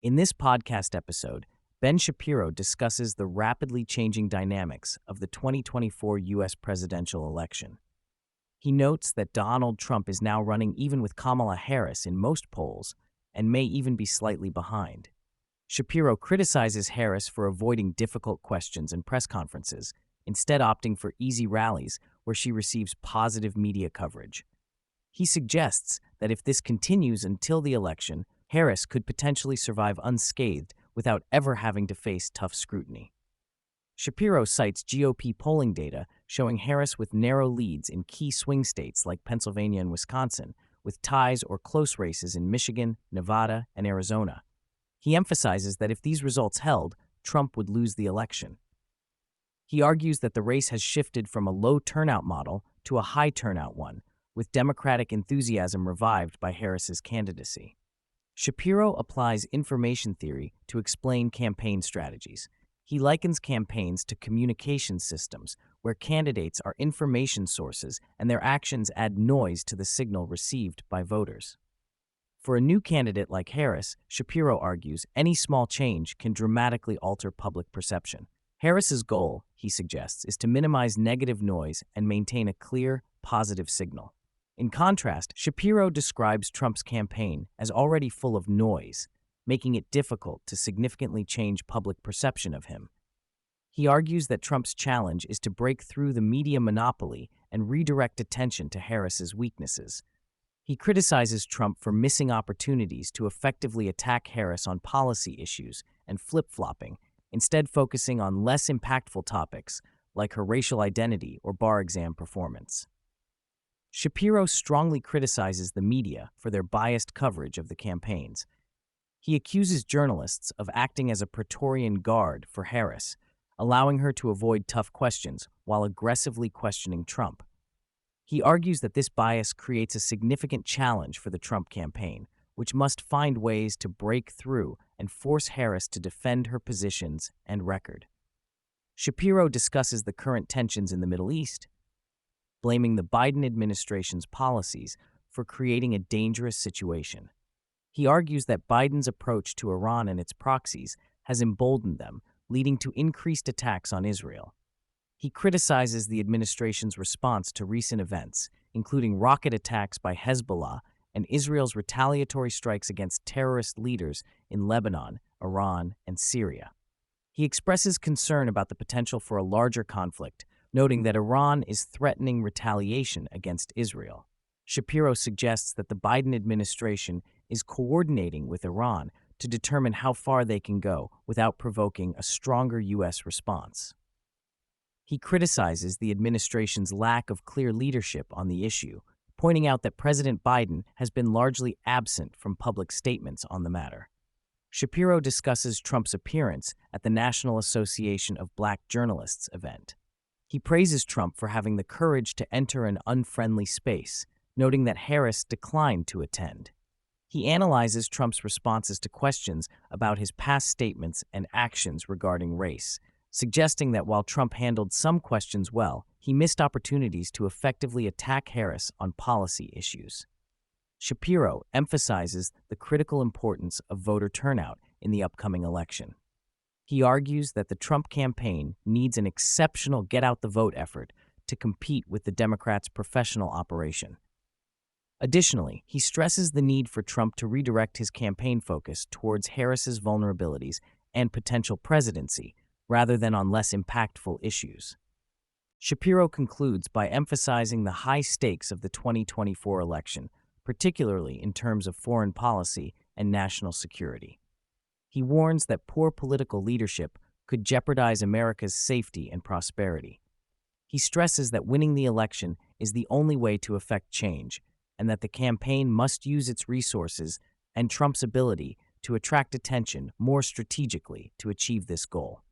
In this podcast episode, Ben Shapiro discusses the rapidly changing dynamics of the 2024 U.S. presidential election. He notes that Donald Trump is now running even with Kamala Harris in most polls and may even be slightly behind. Shapiro criticizes Harris for avoiding difficult questions and press conferences, instead opting for easy rallies where she receives positive media coverage. He suggests that if this continues until the election, Harris could potentially survive unscathed without ever having to face tough scrutiny. Shapiro cites GOP polling data showing Harris with narrow leads in key swing states like Pennsylvania and Wisconsin, with ties or close races in Michigan, Nevada, and Arizona. He emphasizes that if these results held, Trump would lose the election. He argues that the race has shifted from a low turnout model to a high turnout one, with Democratic enthusiasm revived by Harris's candidacy. Shapiro applies information theory to explain campaign strategies. He likens campaigns to communication systems, where candidates are information sources and their actions add noise to the signal received by voters. For a new candidate like Harris, Shapiro argues any small change can dramatically alter public perception. Harris's goal, he suggests, is to minimize negative noise and maintain a clear, positive signal. In contrast, Shapiro describes Trump's campaign as already full of noise, making it difficult to significantly change public perception of him. He argues that Trump's challenge is to break through the media monopoly and redirect attention to Harris's weaknesses. He criticizes Trump for missing opportunities to effectively attack Harris on policy issues and flip-flopping, instead focusing on less impactful topics like her racial identity or bar exam performance. Shapiro strongly criticizes the media for their biased coverage of the campaigns. He accuses journalists of acting as a Praetorian guard for Harris, allowing her to avoid tough questions while aggressively questioning Trump. He argues that this bias creates a significant challenge for the Trump campaign, which must find ways to break through and force Harris to defend her positions and record. Shapiro discusses the current tensions in the Middle East, blaming the Biden administration's policies for creating a dangerous situation. He argues that Biden's approach to Iran and its proxies has emboldened them, leading to increased attacks on Israel. He criticizes the administration's response to recent events, including rocket attacks by Hezbollah and Israel's retaliatory strikes against terrorist leaders in Lebanon, Iran, and Syria. He expresses concern about the potential for a larger conflict, noting that Iran is threatening retaliation against Israel. Shapiro suggests that the Biden administration is coordinating with Iran to determine how far they can go without provoking a stronger U.S. response. He criticizes the administration's lack of clear leadership on the issue, pointing out that President Biden has been largely absent from public statements on the matter. Shapiro discusses Trump's appearance at the National Association of Black Journalists event. He praises Trump for having the courage to enter an unfriendly space, noting that Harris declined to attend. He analyzes Trump's responses to questions about his past statements and actions regarding race, suggesting that while Trump handled some questions well, he missed opportunities to effectively attack Harris on policy issues. Shapiro emphasizes the critical importance of voter turnout in the upcoming election. He argues that the Trump campaign needs an exceptional get-out-the-vote effort to compete with the Democrats' professional operation. Additionally, he stresses the need for Trump to redirect his campaign focus towards Harris's vulnerabilities and potential presidency, rather than on less impactful issues. Shapiro concludes by emphasizing the high stakes of the 2024 election, particularly in terms of foreign policy and national security. He warns that poor political leadership could jeopardize America's safety and prosperity. He stresses that winning the election is the only way to effect change, and that the campaign must use its resources and Trump's ability to attract attention more strategically to achieve this goal.